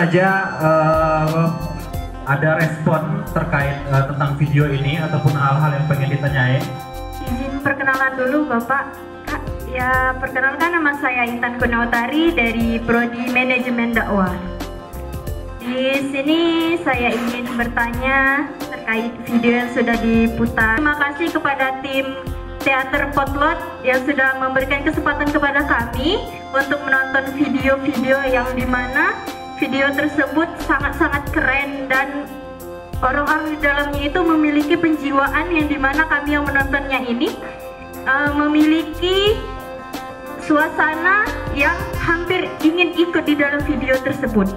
saja ada respon terkait tentang video ini ataupun hal-hal yang pengen ditanyain. Izin perkenalan dulu Bapak. Ya, perkenalkan nama saya Intan Kurniawati dari Prodi Manajemen Dakwah. Di sini saya ingin bertanya terkait video yang sudah diputar. Terima kasih kepada tim Teater Potlot yang sudah memberikan kesempatan kepada kami untuk menonton video-video yang dimana video tersebut sangat-sangat keren dan orang-orang di dalamnya itu memiliki penjiwaan yang dimana kami yang menontonnya ini memiliki suasana yang hampir ingin ikut di dalam video tersebut.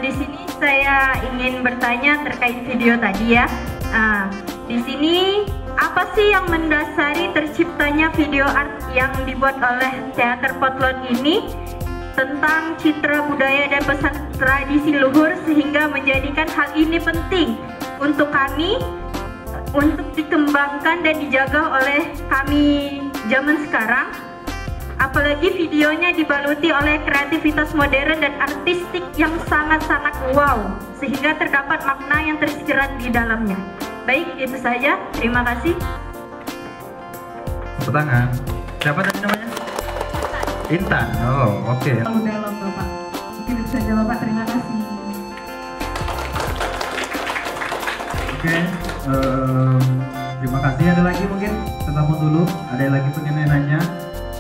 Di sini saya ingin bertanya terkait video tadi ya. Di sini apa sih yang mendasari terciptanya video art yang dibuat oleh Teater Potlot ini tentang citra budaya dan pesan tradisi luhur sehingga menjadikan hal ini penting untuk kami untuk dikembangkan dan dijaga oleh kami zaman sekarang, apalagi videonya dibaluti oleh kreativitas modern dan artistik yang sangat-sangat wow, sehingga terdapat makna yang tersirat di dalamnya. Baik, itu saja. Terima kasih. Tepuk tangan. Siapa tadi namanya? Intan. Oh, oke. Dalam Bapak. Mungkin itu saja Bapak. Terima kasih. Oke. Terima kasih. Ada lagi mungkin? Telepon dulu. Ada yang lagi pengen nanya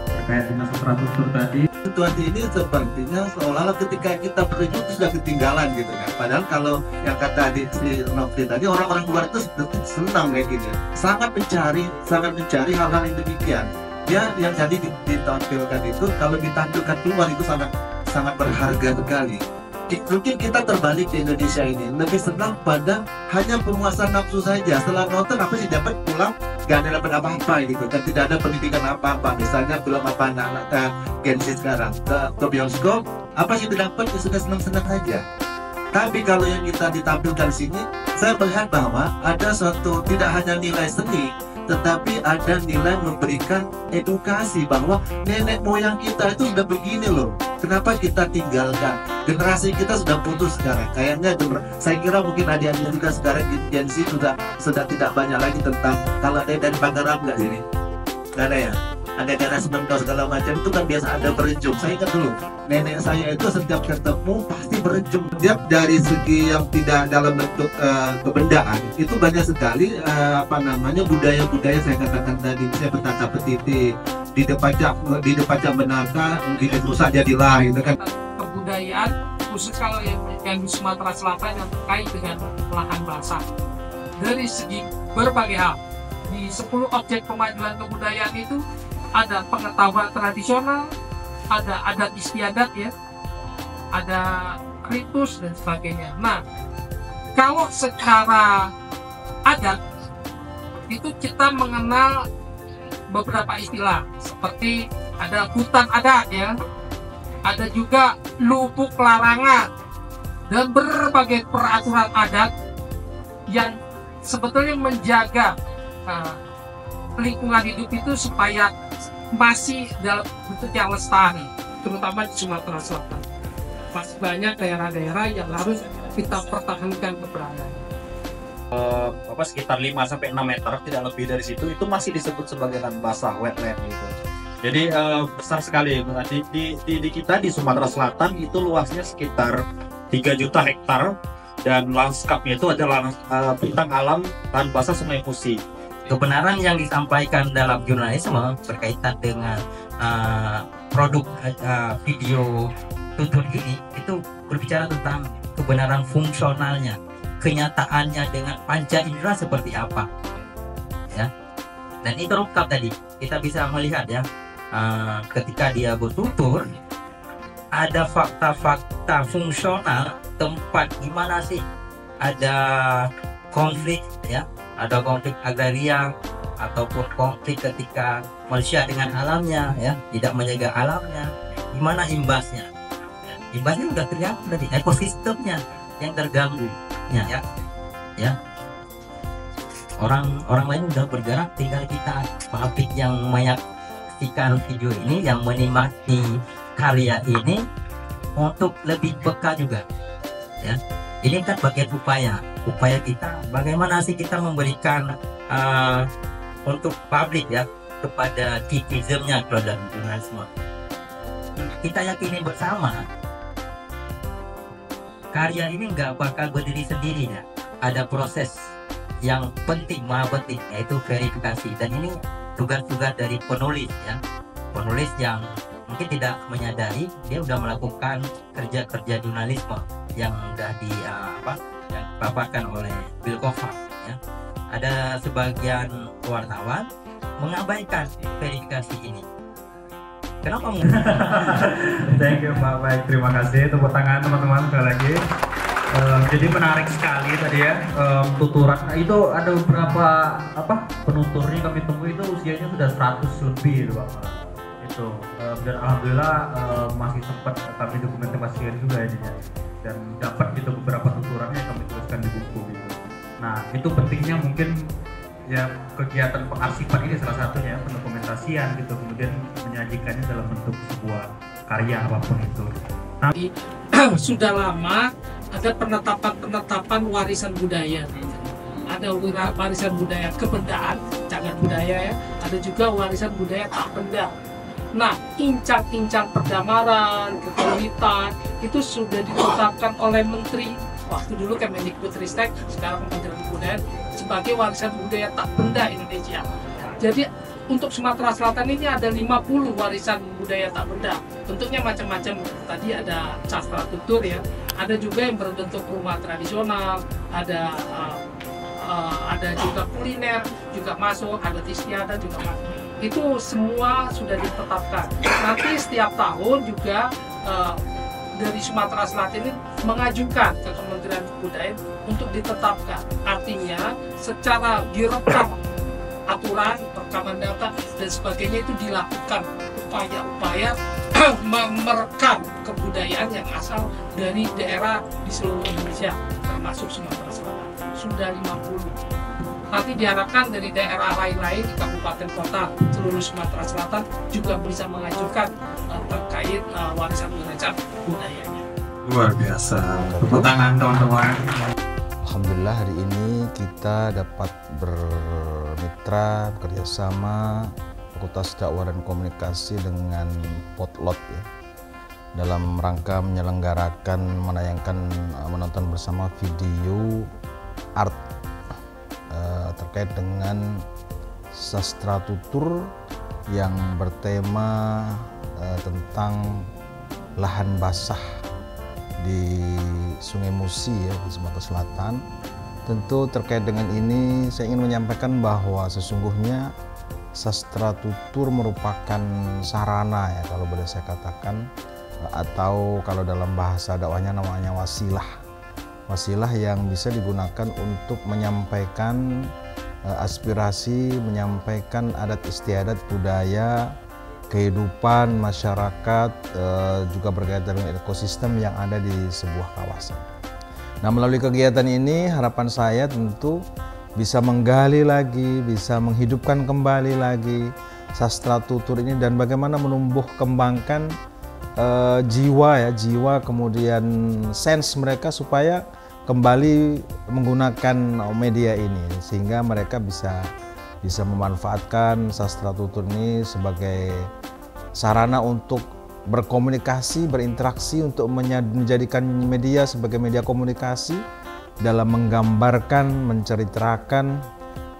terkait dengan infrastruktur tadi. Situasi ini sepertinya seolah-olah ketika kita berjuang sudah ketinggalan gitu kan. Padahal kalau yang kata adik si Nofri tadi, orang-orang luar itu senang kayak gini. Sangat mencari hal-hal yang demikian. Ya, yang jadi ditampilkan itu kalau ditampilkan keluar itu sangat berharga sekali. Mungkin kita terbalik di Indonesia ini, lebih senang pada hanya pemuasan nafsu saja. Setelah nonton apa sih dapat, pulang gak ada dapat apa-apa gitu kan, tidak ada pendidikan apa-apa. Misalnya film apa anak-anak Gen Z sekarang ke bioskop, apa sih didapat, ya sudah senang-senang aja. Tapi kalau yang kita ditampilkan sini, saya melihat bahwa ada suatu tidak hanya nilai seni, tetapi ada nilai memberikan edukasi bahwa nenek moyang kita itu sudah begini loh. Kenapa kita tinggalkan? Generasi kita sudah putus sekarang. Kayaknya saya kira mungkin adik-adik juga sekarang Gen Z sudah tidak banyak lagi tentang, kalau ada dari Panggarap nggak sini? Nggak ada ya? Ada daerah Sementau segala macam itu kan biasa ada berjum. Saya ingat dulu, nenek saya itu setiap ketemu pasti berjum. Setiap dari segi yang tidak dalam bentuk kebendaan itu banyak sekali budaya-budaya saya katakan tadi. Saya petaka petiti di Depacak Benaka, di Nusa Jadilah itu kan. Kebudayaan khusus kalau yang di Sumatera Selatan yang terkait dengan lahan basah dari segi berbagai hal. Di 10 objek pemajuan kebudayaan itu ada pengetahuan tradisional, ada adat istiadat ya, ada ritus dan sebagainya. Nah, kalau secara adat itu kita mengenal beberapa istilah seperti ada hutan adat ya, ada juga lubuk larangan dan berbagai peraturan adat yang sebetulnya menjaga lingkungan hidup itu supaya masih dalam bentuk yang lestari, terutama di Sumatera Selatan. Masih banyak daerah-daerah yang harus kita pertahankan keberadaannya. Sekitar 5-6 meter, tidak lebih dari situ, itu masih disebut sebagai lahan basah, wetland gitu. Jadi besar sekali. Di kita di Sumatera Selatan itu luasnya sekitar 3 juta hektar dan lanskapnya itu adalah bentang alam lahan basah Sungai Musi. Kebenaran yang disampaikan dalam jurnalisme berkaitan dengan produk video tutur ini itu berbicara tentang kebenaran fungsionalnya, kenyataannya dengan panca indera seperti apa, ya. Dan itu lengkap tadi kita bisa melihat ya, ketika dia bertutur ada fakta-fakta fungsional tempat gimana sih ada konflik ya. Ada konflik agraria ataupun konflik ketika manusia dengan alamnya ya, tidak menjaga alamnya, gimana imbasnya? Imbasnya sudah terlihat tadi, ekosistemnya yang terganggu ya. Orang lain udah bergerak, tinggal kita pabrik yang banyak menyaksikan video ini, yang menikmati karya ini untuk lebih peka juga ya. Ini kan bagian upaya kita, bagaimana sih kita memberikan untuk publik ya, kepada citizennya kalau dalam jurnalisme. Kita yakini bersama karya ini nggak bakal berdiri sendiri ya, ada proses yang penting, maha penting, yaitu verifikasi. Dan ini tugas-tugas dari penulis ya, penulis yang mungkin tidak menyadari dia udah melakukan kerja-kerja jurnalisme yang udah yang dipaparkan oleh Bill Kovac ya. Ada sebagian wartawan mengabaikan verifikasi ini. Kenapa? Thank you Pak, baik, terima kasih, tepuk tangan teman-teman sekali lagi. Jadi menarik sekali tadi ya, tuturan. Nah, itu ada beberapa penuturnya kami tunggu itu usianya sudah 100 lebih itu Pak. Itu dan alhamdulillah masih sempat kami dokumentasikan juga ini ya, dan dapat gitu beberapa tuturannya kami tuliskan di buku gitu. Nah itu pentingnya mungkin ya kegiatan pengarsipan ini salah satunya, pendokumentasian gitu, kemudian menyajikannya dalam bentuk sebuah karya apapun itu. Nah, sudah lama ada penetapan warisan budaya. Ada warisan budaya kebendaan, cagar budaya ya. Ada juga warisan budaya tak benda. Nah, incang-incang perdamaran, kepolitan itu sudah ditetapkan oleh Menteri, waktu dulu Kemendikbudristek, sekarang Kementerian Kebudayaan, sebagai warisan budaya tak benda Indonesia. Jadi untuk Sumatera Selatan ini ada 50 warisan budaya tak benda. Bentuknya macam-macam. Tadi ada sastra tutur ya, ada juga yang berbentuk rumah tradisional, ada juga kuliner juga masuk, ada istiadat juga masuk. Itu semua sudah ditetapkan. Nanti setiap tahun juga dari Sumatera Selatan ini mengajukan ke Kementerian Kebudayaan untuk ditetapkan. Artinya secara direkam aturan, rekaman data dan sebagainya itu dilakukan upaya-upaya merekam kebudayaan yang asal dari daerah di seluruh Indonesia termasuk Sumatera Selatan. Sudah 50. Nanti diharapkan dari daerah lain-lain di kabupaten kota seluruh Sumatera Selatan juga bisa mengajukan terkait warisan budayanya. Luar biasa. Tepuk tangan teman-teman. Alhamdulillah hari ini kita dapat bermitra bekerjasama Fakultas Dakwah dan Komunikasi dengan Potlot ya, dalam rangka menayangkan menonton bersama video art terkait dengan sastra tutur yang bertema tentang lahan basah di Sungai Musi ya, di Sumatera Selatan. Tentu terkait dengan ini saya ingin menyampaikan bahwa sesungguhnya sastra tutur merupakan sarana ya, kalau boleh saya katakan, atau kalau dalam bahasa dakwahnya namanya wasilah yang bisa digunakan untuk menyampaikan aspirasi, menyampaikan adat istiadat, budaya, kehidupan masyarakat, juga berkaitan dengan ekosistem yang ada di sebuah kawasan. Nah, melalui kegiatan ini harapan saya tentu bisa menggali lagi, bisa menghidupkan kembali lagi sastra tutur ini, dan bagaimana menumbuh kembangkan jiwa kemudian sense mereka supaya kembali menggunakan media ini, sehingga mereka bisa memanfaatkan sastra tutur ini sebagai sarana untuk berkomunikasi, berinteraksi, untuk menjadikan media sebagai media komunikasi dalam menggambarkan, menceritakan,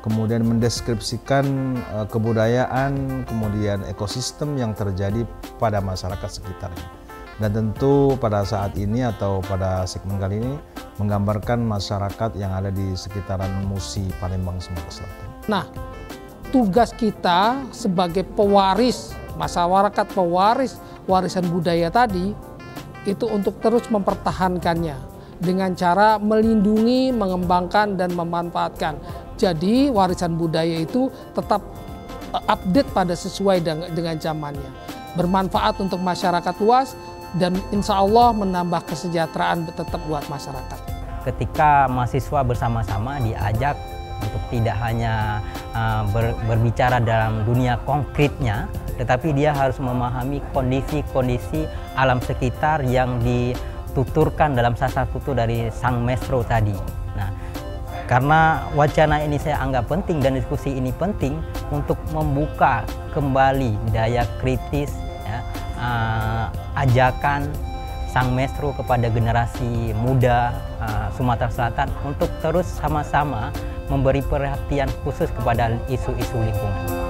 kemudian mendeskripsikan kebudayaan, kemudian ekosistem yang terjadi pada masyarakat sekitarnya. Dan tentu pada saat ini atau pada segmen kali ini menggambarkan masyarakat yang ada di sekitaran Musi, Palembang, Sumatera Selatan. Nah, tugas kita sebagai pewaris, masyarakat pewaris warisan budaya tadi, itu untuk terus mempertahankannya dengan cara melindungi, mengembangkan, dan memanfaatkan. Jadi warisan budaya itu tetap update pada sesuai dengan zamannya. Bermanfaat untuk masyarakat luas, dan insya Allah menambah kesejahteraan tetap buat masyarakat. Ketika mahasiswa bersama-sama diajak untuk tidak hanya berbicara dalam dunia konkretnya, tetapi dia harus memahami kondisi-kondisi alam sekitar yang dituturkan dalam sastra tutur dari sang maestro tadi. Nah, karena wacana ini saya anggap penting dan diskusi ini penting untuk membuka kembali daya kritis, ya, ajakan sang maestro kepada generasi muda Sumatera Selatan untuk terus sama-sama memberi perhatian khusus kepada isu-isu lingkungan.